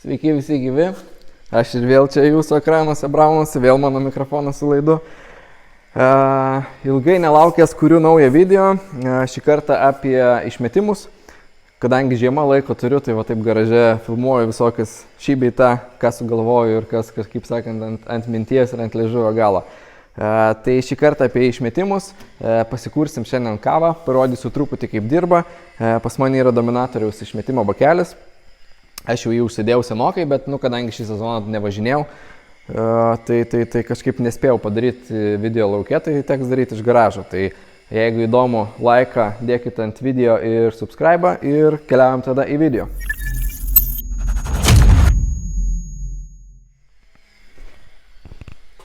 Sveiki visi gyvi. Aš ir vėl čia jūsų ekranuose braunuosi, vėl mano mikrofonas su laidu. Ilgai nelaukęs kuriu naują video, šį kartą apie išmetimus. Kadangi žiemą laiko turiu, tai va taip garaže filmuoju visokius šį bei tą, ką sugalvoju ir kas, kaip sakant, ant minties ir ant liežuvio galo. Tai šį kartą apie išmetimus, pasikursim šiandien kavą, parodysiu truputį kaip dirba. Pas mane yra Dominatoriaus išmetimo bakelis. Aš jau jį užsidėjau senokai, bet kadangi šį sezoną nevažinėjau, tai kažkaip nespėjau padaryti video lauke, tai teks daryti iš garažo. Tai jeigu įdomu, laiką dėkite ant video ir subscribe ir keliaujam tada į video.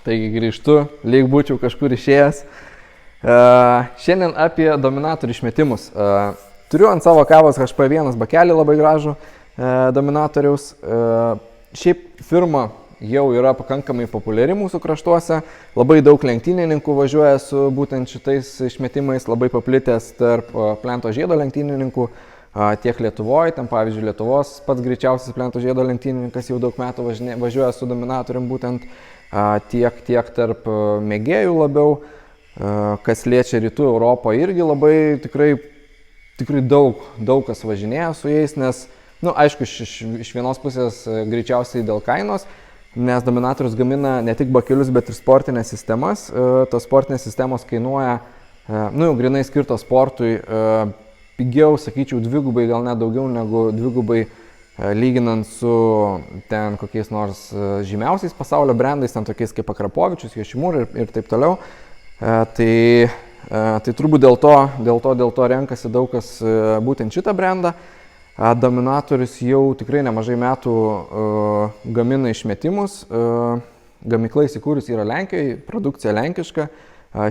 Taigi grįžtu, lyg būčiau kažkur išėjęs. Šiandien apie Dominatorių išmetimus. Turiu ant savo kavos HP1 bakelį labai gražų Dominatoriaus. Šiaip firma jau yra pakankamai populiari mūsų kraštuose. Labai daug lenktynininkų važiuoja su būtent šitais išmetimais, labai paplitęs tarp plento žiedo lenktynininkų tiek Lietuvoje. Ten pavyzdžiui Lietuvos pats greičiausias plento žiedo lenktynininkas jau daug metų važiuoja su Dominatorium būtent. Tiek tarp mėgėjų labiau, kas liečia rytų Europą irgi labai tikrai daug kas važinėja su jais, nes, aišku, iš vienos pusės greičiausiai dėl kainos, nes Dominatorius gamina ne tik bakelius, bet ir sportinės sistemas. Tos sportinės sistemos kainuoja, jau grinai skirtos sportui, pigiau, sakyčiau, dvigubai, gal net daugiau negu dvigubai lyginant su ten kokiais nors žymiausiais pasaulio brandais, ten tokiais kaip Akrapovičius, Yoshimura ir taip toliau. Tai turbūt dėl to renkasi daug kas būtent šitą brandą. Dominatorius jau tikrai nemažai metų gamina išmetimus. Gamykla įsikūrus yra Lenkijoje, produkcija lenkiška.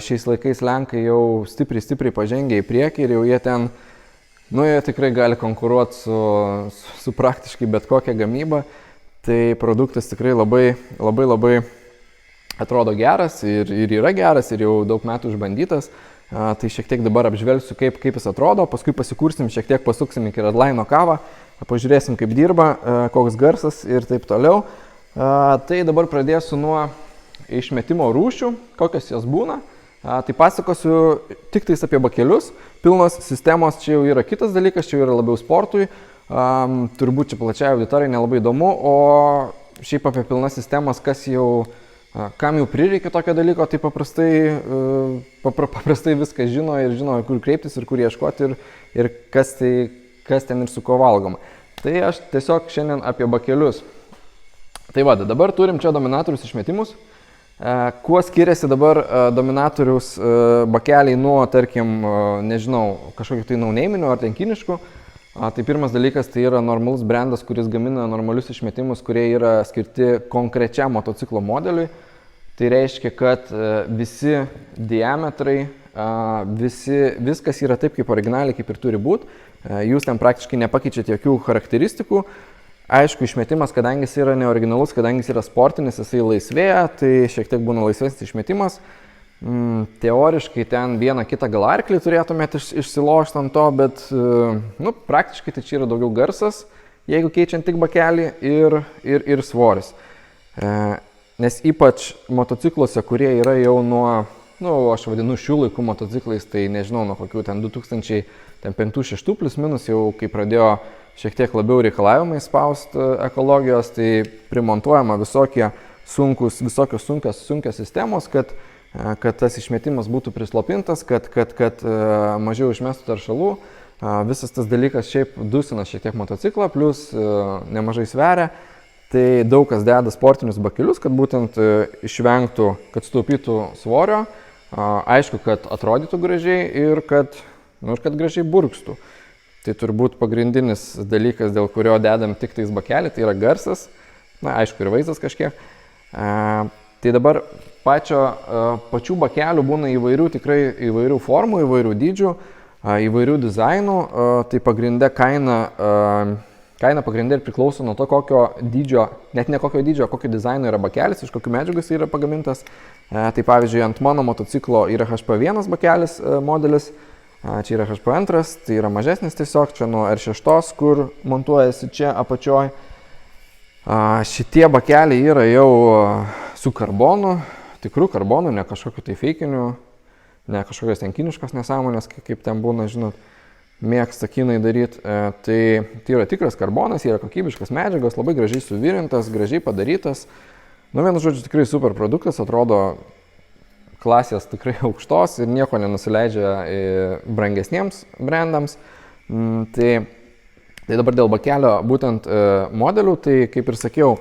Šiais laikais Lenkai jau stipriai pažengė į priekį ir jau jie ten jie tikrai gali konkuruoti su praktiškai bet kokia gamyba. Tai produktas tikrai labai atrodo geras ir yra geras ir jau daug metų išbandytas. Tai šiek tiek dabar apžvelgsiu, kaip jis atrodo, paskui pasikursim, šiek tiek pasuksim iki Redline kavą, pažiūrėsim, kaip dirba, koks garsas ir taip toliau. Tai dabar pradėsiu nuo išmetimo rūšių, kokios jos būna. Tai pasakosiu tik tais apie bakelius. Pilnos sistemos čia jau yra kitas dalykas, čia jau yra labiau sportui. Turbūt čia plačiai auditorijai nelabai įdomu, o šiaip apie pilnas sistemas, kam jau prireikia tokio dalyko, tai paprastai viską žino ir žino, kur kreiptis ir kur ieškoti ir kas ten ir su ko valgoma. Tai aš tiesiog šiandien apie bakelius. Tai dabar turim čia Dominatorius išmetimus. Kuo skiriasi dabar Dominatoriaus bakeliai nuo, tarkim, nežinau, kažkokių tai no-name'inių ar tenkiniškų. Tai pirmas dalykas, tai yra normalus brandas, kuris gamina normalius išmetimus, kurie yra skirti konkrečiam motociklo modeliui. Tai reiškia, kad visi diametrai, viskas yra taip, kaip originaliai, kaip ir turi būti. Jūs ten praktiškai nepakeičiate jokių charakteristikų. Aišku, išmetimas, kadangi jis yra neoriginalus, kadangi jis yra sportinis, jisai laisvėja, tai šiek tiek būna laisvesnis išmetimas. Teoriškai ten vieną kitą gal arklį turėtumėte išsilošti ant to, bet praktiškai tai čia yra daugiau garsas, jeigu keičiant tik bakelį ir svoris. Nes ypač motocikluose, kurie yra jau nuo, aš vadinu šių laikų motociklais, tai nežinau, nuo kokių ten 2005-2006 plus minus jau kai pradėjo šiek tiek labiau reikalavimai spausti ekologijos, tai primontuojama visokios sunkios sistemos, kad tas išmetimas būtų prislopintas, kad mažiau išmestų taršalų. Visas tas dalykas šiaip dusina šiek tiek motociklą, plus nemažai sveria. Tai daug kas deda sportinius bakelius, kad būtent išvengtų, kad sutaupytų svorio. Aišku, kad atrodytų gražiai ir kad gražiai burkstų. Tai turbūt pagrindinis dalykas, dėl kurio dedam tik tais bakelį, tai yra garsas, aišku, ir vaizdas kažkiek. Tai dabar pačių bakelių būna įvairių formų, įvairių dydžių, įvairių dizainų. Tai pagrinde kaina pagrinde ir priklauso nuo to, kokio dydžio, net ne kokio dydžio, kokio dizaino yra bakelis, iš kokių medžiagų jis yra pagamintas. Tai pavyzdžiui, ant mano motociklo yra HP1 bakelis modelis. Čia yra HP2, tai yra mažesnis tiesiog, čia nuo R6, kur montuojasi čia apačioj. Šitie bakeliai yra jau su karbonu, tikrų karbonu, ne kažkokiu tai feikiniu, ne kažkokios ten kiniškos nesąmonės, kaip ten būna, žinot, mėgsta kinai daryti. Tai yra tikras karbonas, yra kokybiškas medžiagos, labai gražiai suvirintas, gražiai padarytas. Nu, vienu žodžiu, tikrai super produktas, atrodo klasės tikrai aukštos ir nieko nenusileidžia brangesniems brandams. Tai dabar dėl bakelio būtent modelių, tai kaip ir sakiau,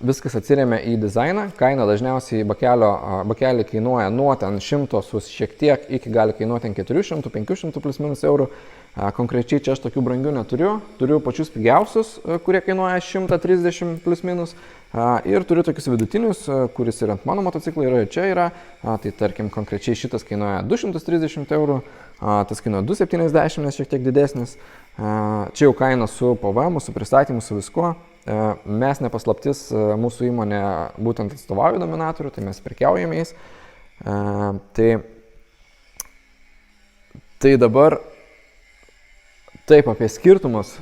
viskas atsiremia į dizainą. Kaina dažniausiai bakelį kainuoja nuo ten 100 su šiek tiek iki gali kainuoti 400-500 plus minus eurų. Konkrečiai čia aš tokių brangių neturiu. Turiu pačius pigiausius, kurie kainuoja 130 plus minus. Ir turiu tokius vidutinius, kuris ir ant mano motociklo yra ir čia yra. Tai tarkim, konkrečiai šitas kainuoja 230 eurų, tas kainuoja 270, nes šiek tiek didesnis. Čia jau kaina su PVM, su pristatymu, su viskuo. Mes nepaslaptis, mūsų įmonė būtent atstovauja Dominatorių, tai mes prekiaujame jais. Tai dabar taip apie skirtumus.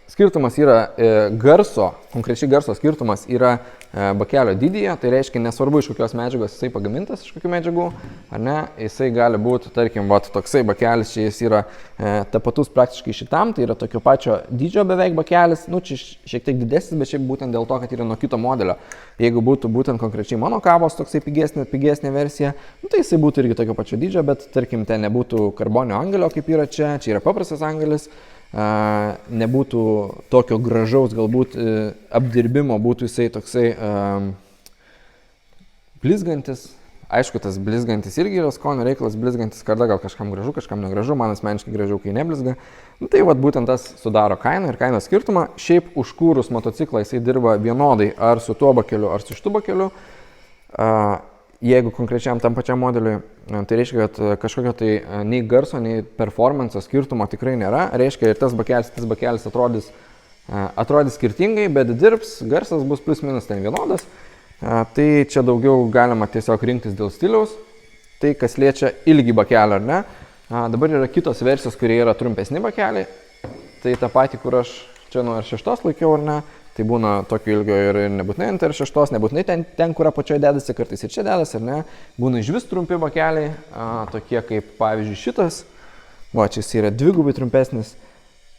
Skirtumas yra garso, konkrečiai garso skirtumas yra bakelio dydyje, tai reiškia nesvarbu iš kokios medžiagos jisai pagamintas, iš kokių medžiagų, ar ne, jisai gali būti, tarkim, toksai bakelis, čia jis yra tapatus praktiškai šitam, tai yra tokio pačio dydžio beveik bakelis, nu čia šiek tiek didesnis, bet šiaip būtent dėl to, kad yra nuo kito modelio. Jeigu būtų būtent konkrečiai mano kavos toksai pigesnė versija, nu, tai jisai būtų irgi tokio pačio dydžio, bet tarkim, ten nebūtų karbonio angelio, kaip yra čia yra paprastas angelis. Nebūtų tokio gražaus galbūt apdirbimo, būtų jisai toksai blizgantis. Aišku, tas blizgantis irgi yra skonio reikalas, blizgantis kada gal kažkam gražu, kažkam negražu, man asmeniškai gražiau, kai neblizga. Nu, tai vat būtent tas sudaro kainą ir kainos skirtumą. Šiaip užkūrus motociklą jisai dirba vienodai ar su tuo bakeliu, ar su šitu bakeliu. Jeigu konkrečiam tam pačiam modeliui, tai reiškia, kad kažkokio tai nei garso, nei performanso skirtumo tikrai nėra. Reiškia, ir tas bakelis atrodys skirtingai, bet dirbs, garsas bus plus minus ten vienodas. Tai čia daugiau galima tiesiog rinktis dėl stiliaus. Tai kas liečia ilgį bakelį, ar ne. Dabar yra kitos versijos, kurie yra trumpesni bakeliai. Tai tą patį, kur aš čia nuo R6 laikiau, ar ne. Tai būna tokio ilgio ir nebūtinai ant R6, nebūtinai ten, kur apačioje dedasi, kartais ir čia dedasi, ar ne. Būna iš vis trumpi bakeliai, tokie kaip pavyzdžiui šitas. Va, čia jis yra dvigubai trumpesnis.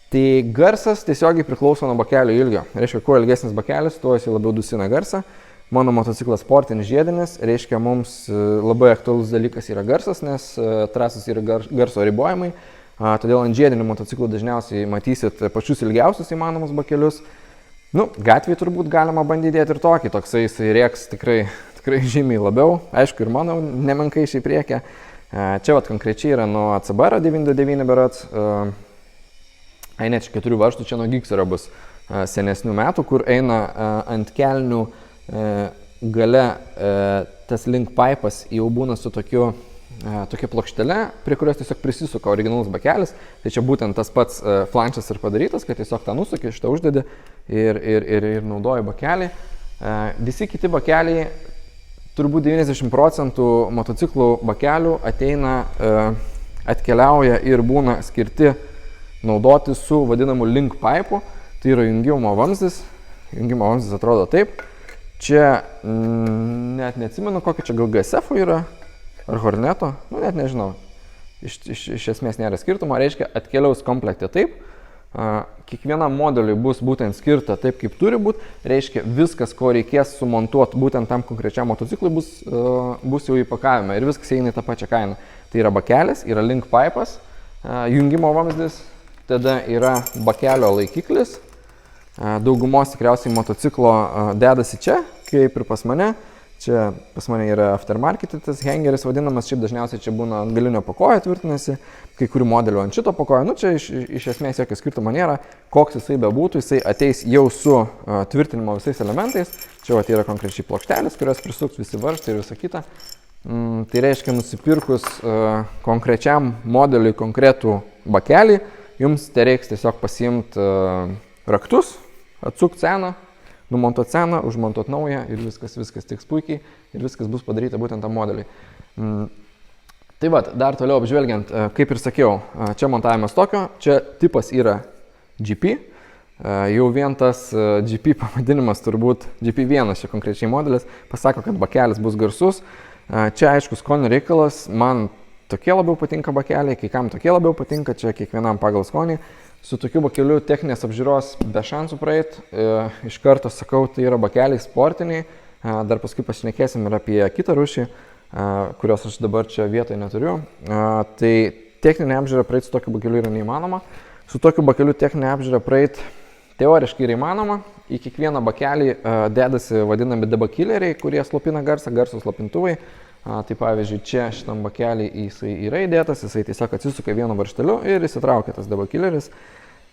Tai garsas tiesiogiai priklauso nuo bakelio ilgio. Reiškia, kuo ilgesnis bakelis, tuo jis labiau dusina garsą. Mano motociklas sportinis žiedinis, reiškia, mums labai aktualus dalykas yra garsas, nes trasos yra garso ribojimai. Todėl ant žiedinių motociklų dažniausiai matysit pačius ilgiausius įmanomus bakelius. Nu, gatvėje turbūt galima bandyti dėti ir tokį, toksai jisai rėks tikrai žymiai labiau, aišku ir mano nemenkai iš į priekį. Čia vat konkrečiai yra nuo ACBR 929 berods, ne, čia 4 varžtų, čia nuo Gixxero bus senesnių metų, kur eina ant kelnių gale tas link pipas jau būna su tokia plokštele, prie kurios tiesiog prisisuka originalus bakelis. Tai čia būtent tas pats flanšas ir padarytas, kad tiesiog tą nusuki, šitą uždedi ir naudoji bakelį. Visi kiti bakeliai, turbūt 90% motociklų bakelių atkeliauja ir būna skirti naudoti su vadinamu link pipu. Tai yra jungimo vamzdis. Jungimo vamzdis atrodo taip. Čia net neatsimenu, kokia čia gal GSF yra. Ar Horneto, nu net nežinau, iš esmės nėra skirtumo, reiškia atkeliaus komplekte taip, kiekvienam modeliui bus būtent skirta taip, kaip turi būti, reiškia viskas, ko reikės sumontuoti būtent tam konkrečiam motociklui bus jau įpakavime ir viskas eina į tą pačią kainą. Tai yra bakelis, yra link pipas, jungimo vamzdis, tada yra bakelio laikiklis, daugumos tikriausiai motociklo dedasi čia, kaip ir pas mane. Čia pas mane yra aftermarketas hengeris vadinamas, šiaip dažniausiai čia būna ant galinio pakojo tvirtinasi, kai kurių modelių ant šito pakojo, nu čia iš esmės jokio skirtumo nėra, koks jisai bebūtų, jisai ateis jau su tvirtinimo visais elementais, čia vat yra konkrečiai plokštelis, kurios prisuks visi varžtai ir visa kita. Tai reiškia, nusipirkus konkrečiam modeliui konkretų bakelį, jums tereiks tiesiog pasiimti raktus, atsukti seną, numontuoti seną, užmontuoti naują ir viskas tiks puikiai ir viskas bus padaryta būtent tam modeliui. Tai va, dar toliau apžvelgiant, kaip ir sakiau, čia montavimas tokio, čia tipas yra GP, Jau vien tas GP pavadinimas, turbūt GP1 čia konkrečiai modelis, pasako, kad bakelis bus garsus. Čia aišku skonio reikalas, man tokie labiau patinka bakeliai, kai kam tokie labiau patinka, čia kiekvienam pagal skonį. Su tokiu bakeliu techninės apžiūros be šansų praeit. Iš karto sakau, tai yra bakeliai sportiniai. Dar paskui pašnekėsim ir apie kitą rūšį, kurios aš dabar čia vietoje neturiu. Tai techninė apžiūra praeit su tokiu bakeliu yra neįmanoma. Su tokiu bakeliu techninė apžiūra praeit teoriškai yra įmanoma. Į kiekvieną bakelį dedasi vadinami debakileriai, kurie slopina garsą, garso slopintuvai. Tai pavyzdžiui, čia šitam bakelį jisai yra įdėtas, jisai tiesiog atsisuka vienu varžteliu ir įsitraukia tas debakileris.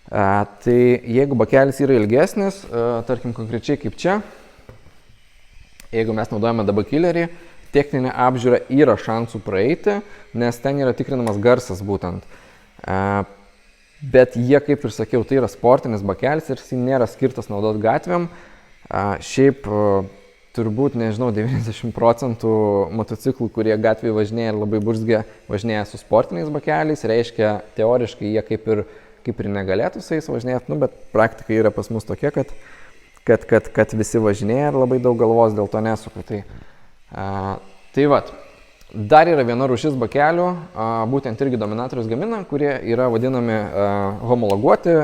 Tai jeigu bakelis yra ilgesnis, tarkim konkrečiai kaip čia, jeigu mes naudojame debakilerį, techninė apžiūra yra šansų praeiti, nes ten yra tikrinamas garsas būtent. Bet jie, kaip ir sakiau, tai yra sportinis bakelis ir jis nėra skirtas naudoti gatvėm. Šiaip turbūt, nežinau, 90% motociklų, kurie gatvėje važinėja ir labai burzgia, važinėja su sportiniais bakeliais, reiškia, teoriškai jie kaip ir negalėtų su jais važinėti, bet praktika yra pas mus tokia, kad visi važinėja ir labai daug galvos dėl to nesuka. Tai vat, dar yra viena rūšis bakelių, būtent irgi Dominatorius gamina, kurie yra vadinami homologuoti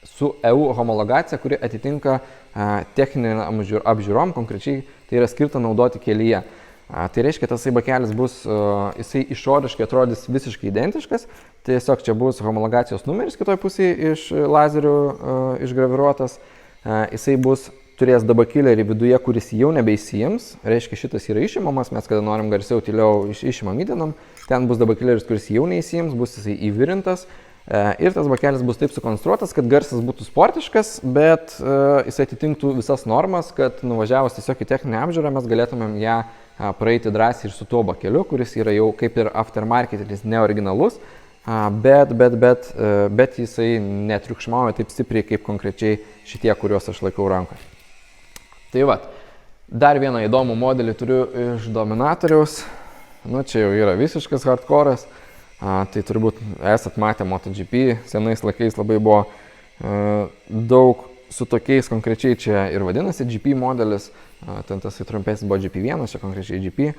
su EU homologacija, kuri atitinka techninę apžiūrom, konkrečiai tai yra skirta naudoti kelyje. Tai reiškia, tasai bakelis bus, jisai išoriškai atrodys visiškai identiškas, tiesiog čia bus homologacijos numeris kitoje pusėje iš lazerių išgraviruotas, jisai turės debakilerį viduje, kuris jau nebeįsijims, reiškia šitas yra išimamas, mes kada norim garsiau tyliau išimam įdinam, ten bus debakileris, kuris jau neįsijims, bus jisai įvirintas. Ir tas bakelis bus taip sukonstruotas, kad garsas būtų sportiškas, bet jis atitinktų visas normas, kad nuvažiavus tiesiog į techninę apžiūrą mes galėtumėm ją praeiti drąsiai ir su tuo bakeliu, kuris yra jau kaip ir aftermarketinis neoriginalus, bet jisai netriukšmauja taip stipriai kaip konkrečiai šitie, kuriuos aš laikau rankoje. Tai vat, dar vieną įdomų modelį turiu iš Dominatoriaus, čia jau yra visiškas hardcore'as. Tai turbūt esat matę MotoGP, senais laikais labai buvo daug su tokiais konkrečiai čia ir vadinasi GP modelis, ten tas trumpesnis buvo GP1, čia konkrečiai GP.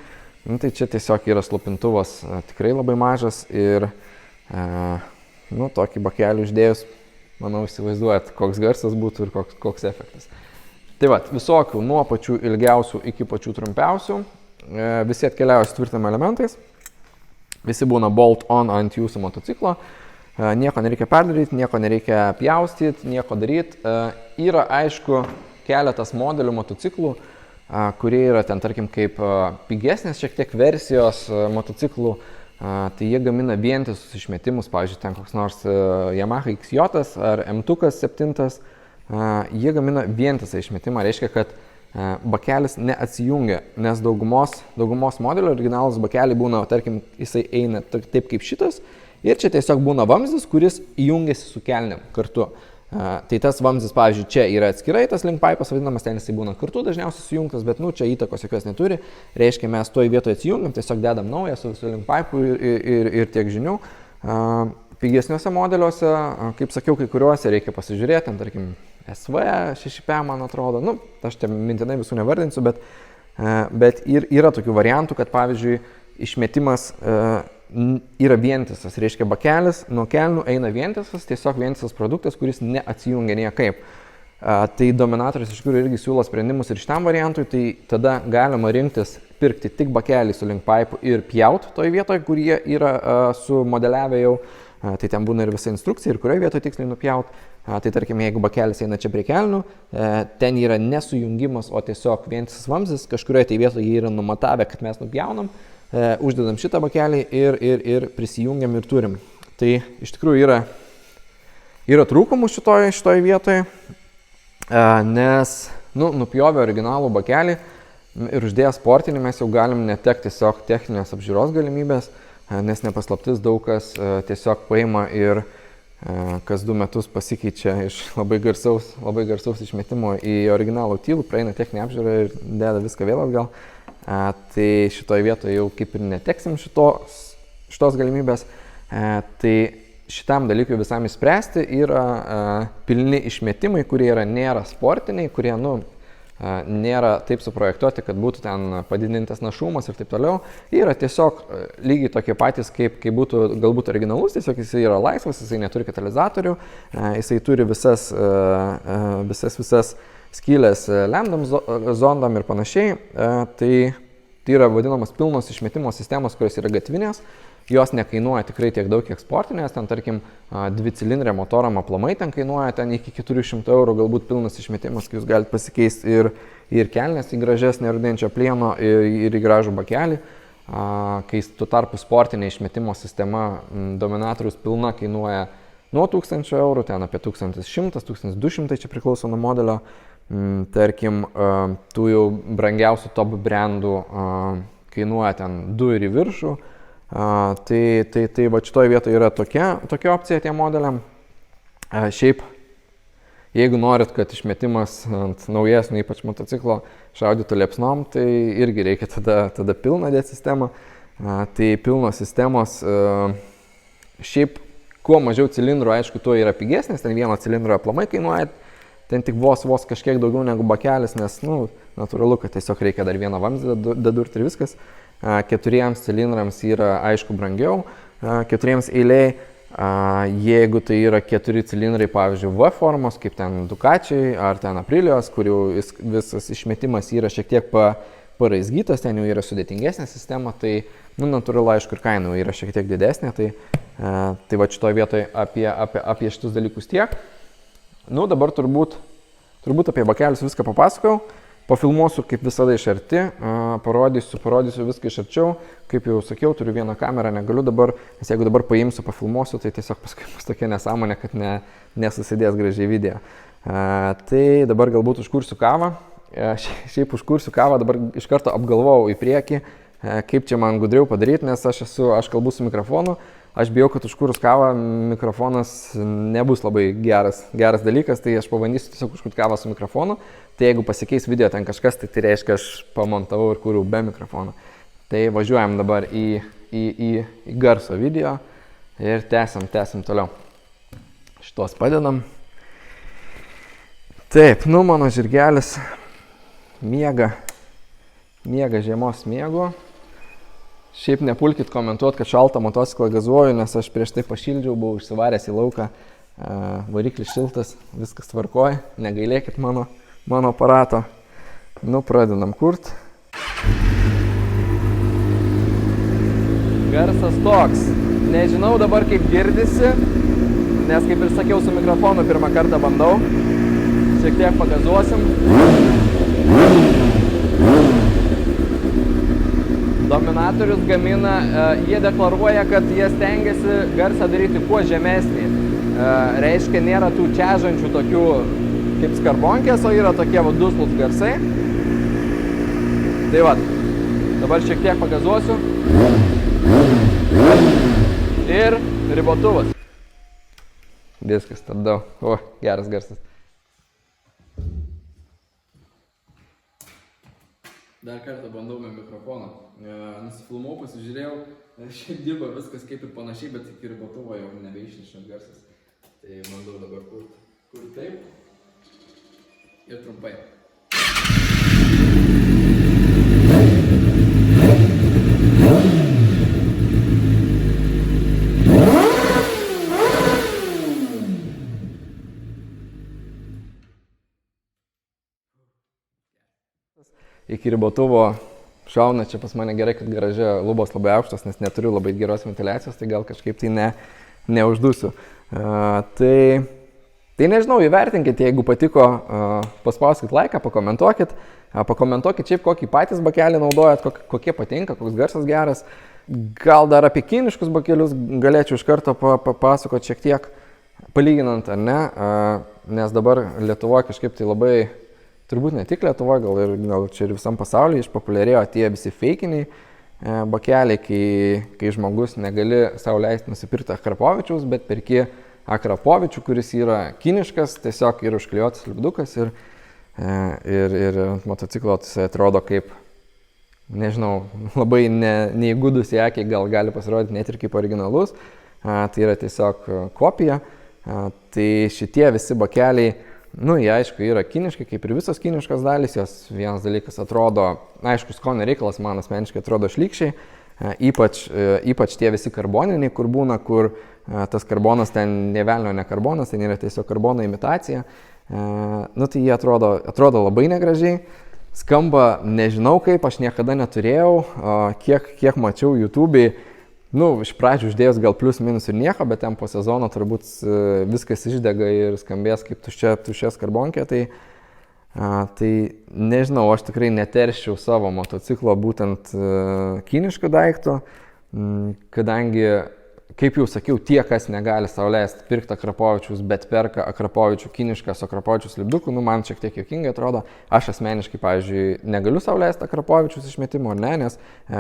Tai čia tiesiog yra slopintuvas tikrai labai mažas ir tokį bakelį uždėjus, manau, įsivaizduojat, koks garsas būtų ir koks efektas. Tai vat, visokių nuo pačių ilgiausių iki pačių trumpiausių, visi atkeliauja su tvirtinimo elementais. Visi būna bolt-on ant jūsų motociklo, nieko nereikia perdaryti, nieko nereikia pjaustyti, nieko daryti. Yra, aišku, keletas modelių motociklų, kurie yra ten, tarkim, kaip pigesnės šiek tiek versijos motociklų, tai jie gamina vientisus išmetimus, pavyzdžiui, ten koks nors Yamaha XJ ar M2 7, jie gamina vientisą išmetimą, reiškia, kad bakelis neatsijungia, nes daugumos modelio originalus bakeliai būna, tarkim, jisai eina taip kaip šitas ir čia tiesiog būna vamzdis, kuris įjungiasi su kelniam kartu. Tai tas vamzdis, pavyzdžiui, čia yra atskirai, tas link pipas vadinamas, ten jisai būna kartu dažniausiai sujungtas, bet čia įtakos jokios neturi, reiškia mes toj vietoje atsijungiam, tiesiog dedam naują su link pipu ir tiek žinių. Pigesniuose modeliuose, kaip sakiau, kai kuriuose reikia pasižiūrėti, ten, tarkim, SV 6P, man atrodo, aš čia mintinai visų nevardinsiu, bet yra tokių variantų, kad, pavyzdžiui, išmetimas yra vientisas, reiškia bakelis, nuo kelnių eina vientisas, tiesiog vientisas produktas, kuris neatsijungia niekaip. Tai Dominatorius iš tikrųjų irgi siūlo sprendimus ir šitam variantui, tai tada galima rinktis pirkti tik bakelį su link pipu ir pjaut toj vietoje, kur jie yra sumodeliavę jau. Tai ten būna ir visa instrukcija, ir kurioje vietoje tiksliai nupjaut. Tai tarkim, jeigu bakelis eina čia prie kelnių, ten yra nesujungimas, o tiesiog vientisas vamzdis, kažkurioje tai vietoje jie yra numatavę, kad mes nupjaunam, uždedam šitą bakelį ir prisijungiam ir turim. Tai iš tikrųjų yra trūkumų šitoj vietoje, nes nupjovę originalų bakelį ir uždėję sportinį mes jau galim netekti tiesiog techninės apžiūros galimybės, nes nepaslaptis daug kas tiesiog paima ir kas 2 metus pasikeičia iš labai garsaus išmetimo į originalų tylų, praeina techninę apžiūrą ir deda viską vėl atgal. Tai šitoje vietoje jau kaip ir neteksim šitos galimybės. Tai šitam dalykui visam įspręsti yra pilni išmetimai, kurie nėra sportiniai, kurie nėra taip suprojektuoti, kad būtų ten padidintas našumas ir taip toliau. Yra tiesiog lygiai tokie patys, kaip būtų galbūt originalus, tiesiog jisai yra laisvas, jisai neturi katalizatorių, jisai turi visas skylės lambdom zondam ir panašiai. Tai yra vadinamas pilnos išmetimo sistemos, kurios yra gatvinės. Jos nekainuoja tikrai tiek daug kiek sportinės, ten tarkim 2-cilindrė motoram aplamai ten kainuoja ten iki 400 €, galbūt pilnas išmetimas, kai jūs galite pasikeisti ir kelnes į gražesnį rudenčio plieno ir į gražų bakelį. Kai tuo tarpu sportinė išmetimo sistema Dominatorius pilna kainuoja nuo 1000 €, ten apie 1100-1200, čia priklauso nuo modelio. Tarkim, tų jau brangiausių top brandų kainuoja ten 2 ir į viršų. Tai va šitoje vietoje yra tokia opcija tiem modeliam. Šiaip, jeigu norit, kad išmetimas ant naujesnio, ypač motociklo, šaudytų liepsnom, tai irgi reikia tada pilną dėti sistemą. Tai pilnos sistemos, šiaip, kuo mažiau cilindrų, aišku, tuo yra pigesnės, ten vieno cilindro aplamai kainuoja, ten tik vos kažkiek daugiau negu bakelis, nes, natūralu, kad tiesiog reikia dar vieną vamzdį dadurti ir viskas. 4 cilindrams yra aišku brangiau, 4 eiliai, jeigu tai yra 4 cilindrai, pavyzdžiui, V formos, kaip ten Ducatiai ar ten Aprilijos, kurių visas išmetimas yra šiek tiek paraizgytas, ten jau yra sudėtingesnė sistema, tai, natūralu, aišku, ir kaina yra šiek tiek didesnė, tai va šitoje vietoje apie šitus dalykus tiek. Dabar turbūt apie bakelius viską papasakau. Pafilmuosiu kaip visada iš arti, parodysiu viską iš arčiau. Kaip jau sakiau, turiu vieną kamerą, negaliu dabar, nes jeigu dabar paimsiu, pafilmuosiu, tai tiesiog paskui bus tokia nesąmonė, kad nesusidės gražiai video. Tai dabar galbūt užkursiu kavą. Šiaip užkursiu kavą, dabar iš karto apgalvojau į priekį, kaip čia man gudriau padaryti, nes aš kalbu su mikrofonu. Aš bijau, kad užkūrus kavą mikrofonas nebus labai geras dalykas, tai aš pabandysiu tiesiog užkurti kavą su mikrofonu. Tai jeigu pasikeis video ten kažkas, tai reiškia, aš pamontavau ir kūriau be mikrofono. Tai važiuojam dabar į garso video ir tęsiam toliau. Šitos padedam. Taip, mano žirgelis miega žiemos miego. Šiaip nepulkit komentuoti, kad šaltą motociklą gazuoju, nes aš prieš tai pašildžiau, buvau išsivaręs į lauką, variklis šiltas, viskas tvarkoja, negailėkit mano aparato. Pradedam kurt. Garsas toks. Nežinau dabar kaip girdisi, nes kaip ir sakiau, su mikrofonu pirmą kartą bandau. Šiek tiek pagazuosim. Dominatorius gamina, jie deklaruoja, kad jie stengiasi garsą daryti kuo žemesnį. Reiškia, nėra tų čiažančių tokių kaip skarbonkės, o yra tokie duslūs garsai. Tai va, dabar šiek tiek pagazuosiu. Ir ribotuvas. Viskas, stabdau. O, geras garsas. Dar kartą bandau be mikrofono. Nusifilmau, pasižiūrėjau, šiaip dirba viskas kaip ir panašiai, bet iki ribotuvo jau nebeišneša garsas. Tai bandau dabar kurti taip ir trumpai. Iki ribotuvo šauna, čia pas mane gerai, kad garaže lubos labai aukštos, nes neturiu labai geros ventiliacijos, tai gal kažkaip tai neuždusiu. Tai nežinau, įvertinkit, jeigu patiko, paspauskit laiką, pakomentuokit šiaip kokį patys bakelį naudojat, kokie patinka, koks garsas geras. Gal dar apie kiniškus bakelius galėčiau iš karto papasakoti šiek tiek, palyginant ar ne, nes dabar Lietuvoje kažkaip tai labai, turbūt ne tik Lietuvoje, gal čia ir visam pasaulyje išpopuliarėjo tie visi feikiniai bakeliai, kai žmogus negali sau leisti nusipirkti Akrapovičiaus, bet perki Akrapovičių, kuris yra kiniškas, tiesiog yra užklijuotas lipdukas ir ant motociklo atrodo kaip, nežinau, labai neįgudus į akį, gal gali pasirodyti net ir kaip originalus. tai yra tiesiog kopija. Tai šitie visi bakeliai, jie aišku yra kiniški, kaip ir visos kiniškos dalys, jos vienas dalykas atrodo, aišku, skonio reikalas man asmeniškai atrodo šlykščiai, ypač tie visi karboniniai, kur būna, kur tas karbonas ten ne velnio, ne karbonas, ten yra tiesiog karbono imitacija, tai jie atrodo labai negražiai, skamba nežinau kaip, aš niekada neturėjau, kiek mačiau YouTube'ai, iš pradžių uždėjus gal plius minus ir nieko, bet ten po sezono turbūt viskas išdega ir skambės kaip tuščia skarbonkė, tai nežinau, aš tikrai neterščiau savo motociklo būtent kiniškų daiktų, kadangi, kaip jau sakiau, tie, kas negali sau leisti pirkti Akrapovičiaus, bet perka Akrapovičių kinišką su Akrapovičiaus lipduku, man šiek tiek juokingai atrodo. Aš asmeniškai, pavyzdžiui, negaliu sau leisti Akrapovičiaus išmetimo, nes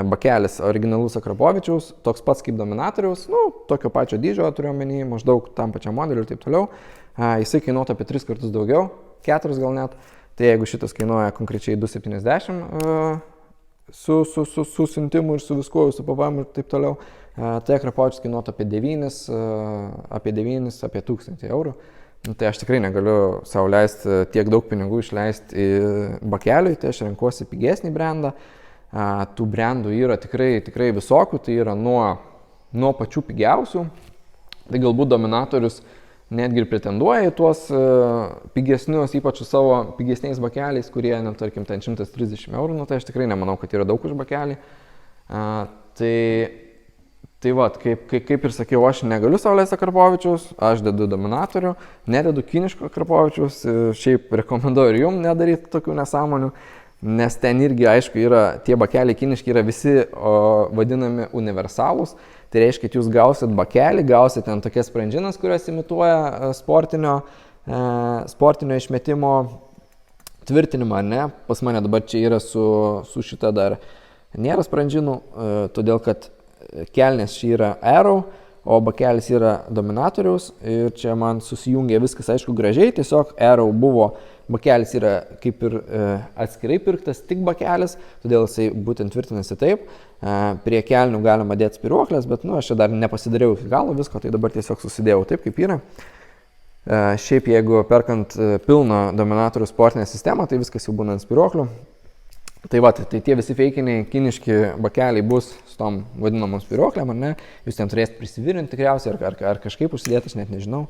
bakelis originalus Akrapovičiaus, toks pats kaip Dominatoriaus, tokio pačio dydžio turiu omeny, maždaug tam pačiam modeliu ir taip toliau. Jisai kainuotų apie 3 kartus daugiau, 4 gal net. Tai jeigu šitas kainuoja konkrečiai 270 su siuntimu ir su viskuo, su PVM ir taip toliau, tai Akrapovičius kainuotų apie 9, apie 1000 eurų. Tai aš tikrai negaliu sau leisti tiek daug pinigų išleisti bakeliui, tai aš renkuosi pigesnį brandą. Tų brandų yra tikrai visokių, tai yra nuo pačių pigiausių. Tai galbūt Dominatorius netgi ir pretenduoja į tuos pigesnius, ypač su savo pigesniais bakeliais, kurie, tarkim, ten 130 eurų, tai aš tikrai nemanau, kad yra daug už bakelį. Tai kaip ir sakiau, aš negaliu sau leisti Akrapovičiaus, aš dedu Dominatorių, nededu kiniško Akrapovičiaus, šiaip rekomenduoju ir jums nedaryti tokių nesąmonių, nes ten irgi, aišku, tie bakeliai kiniški yra visi vadinami universalūs. Tai reiškia, kad jūs gausit bakelį, gausit ten tokias sprendžinas, kurios imituoja sportinio išmetimo tvirtinimą, ne? Pas mane dabar čia yra su šita dar nėra sprendžinų, todėl kad kelnės čia yra Aero, o bakelis yra Dominatoriaus ir čia man susijungia viskas, aišku, gražiai, tiesiog Aero buvo, bakelis yra kaip ir atskirai pirktas tik bakelis, todėl jisai būtent tvirtinasi taip. Prie kelnių galima dėti spyruoklės, bet aš čia dar nepasidariau iki galo visko, tai dabar tiesiog susidėjau taip, kaip yra. Šiaip jeigu perkant pilną Dominatorių sportinę sistemą, tai viskas jau būna ant spyruoklių. Tai tie visi feikiniai kiniški bakeliai bus su tom vadinamom spyruoklėm, ar ne? Jūs ten turėsite prisivirinti tikriausiai, ar kažkaip užsidėti, aš net nežinau.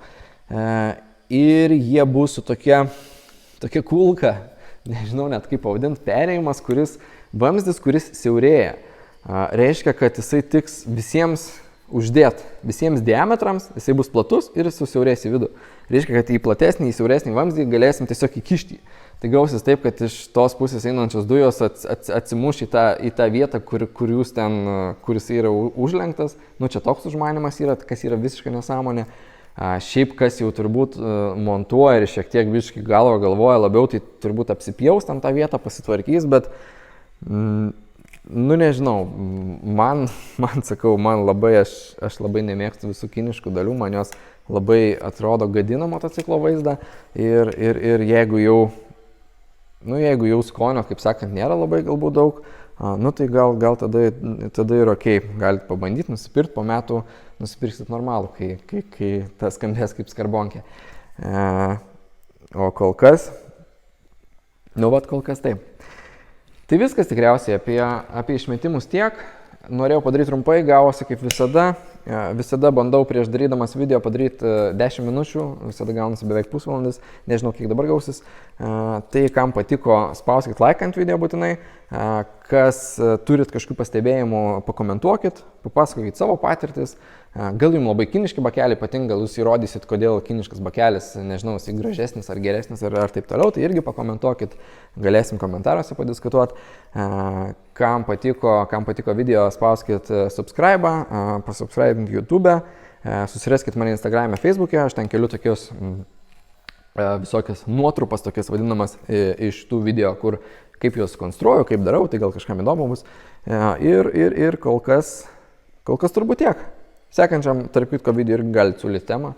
Ir jie bus su tokia kulka, nežinau net kaip pavadinti, perėjimas, vamzdis, kuris siaurėja. Reiškia, kad jisai tiks visiems uždėti, visiems diametrams, jisai bus platus ir jis susiaurės į vidų. Reiškia, kad į platesnį, į siauresnį vamzdį galėsim tiesiog įkišti. Tai gausis taip, kad iš tos pusės einančios dujos atsimuš į tą vietą, kuris yra užlenktas. Čia toks užmanimas yra, kas yra visiškai nesąmonė. Šiaip kas jau turbūt montuoja ir šiek tiek visiškai galvoja labiau, tai turbūt apsipjaus tam tą vietą, pasitvarkys, bet nežinau, man labai, aš labai nemėgstu visų kiniškų dalių, man jos labai atrodo gadina motociklo vaizdą ir jeigu jau skonio, kaip sakant, nėra labai galbūt daug, tai gal tada ir okei, galite pabandyti nusipirkti, po metų nusipirksit normalų, kai tas skambės kaip skarbonkė. O kol kas taip. Tai viskas tikriausiai apie išmetimus tiek. Norėjau padaryti trumpai, gavosi kaip visada. Visada bandau prieš darydamas video padaryti 10 minučių, visada gaunasi beveik pusvalandis, nežinau kiek dabar gausis. Tai kam patiko, spauskit like ant video būtinai. Kas turit kažkokių pastebėjimų, pakomentuokit, papasakokit savo patirtis. Gal jums labai kiniški bakeliai patinka, gal jūs įrodysit, kodėl kiniškas bakelis, nežinau, jis gražesnis ar geresnis ar taip toliau, tai irgi pakomentuokit, galėsim komentaruose padiskutuoti. Kam patiko video, spauskit subscribe, pasubscribink YouTube, susiraskit mane Instagram'e, Facebook'e, aš ten keliu tokius visokias nuotrupas, tokias vadinamas iš tų video, kur kaip juos konstruoju, kaip darau, tai gal kažkam įdomu bus. Ir kol kas turbūt tiek. Sekančiam, tarp kitko, video irgi galite siūlyti temą.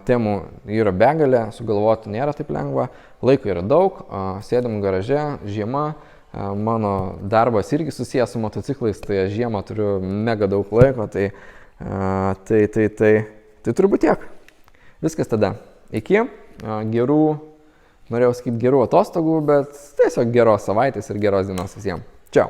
Temų yra begalė, sugalvoti nėra taip lengva. Laiko yra daug, sėdam garaže, žiema. Mano darbas irgi susijęs su motociklais, tai žiemą turiu mega daug laiko, tai Tai turbūt tiek. Viskas tada. Iki gerų, norėjau sakyti gerų atostogų, bet tiesiog geros savaitės ir geros dienos visiems. Čiau.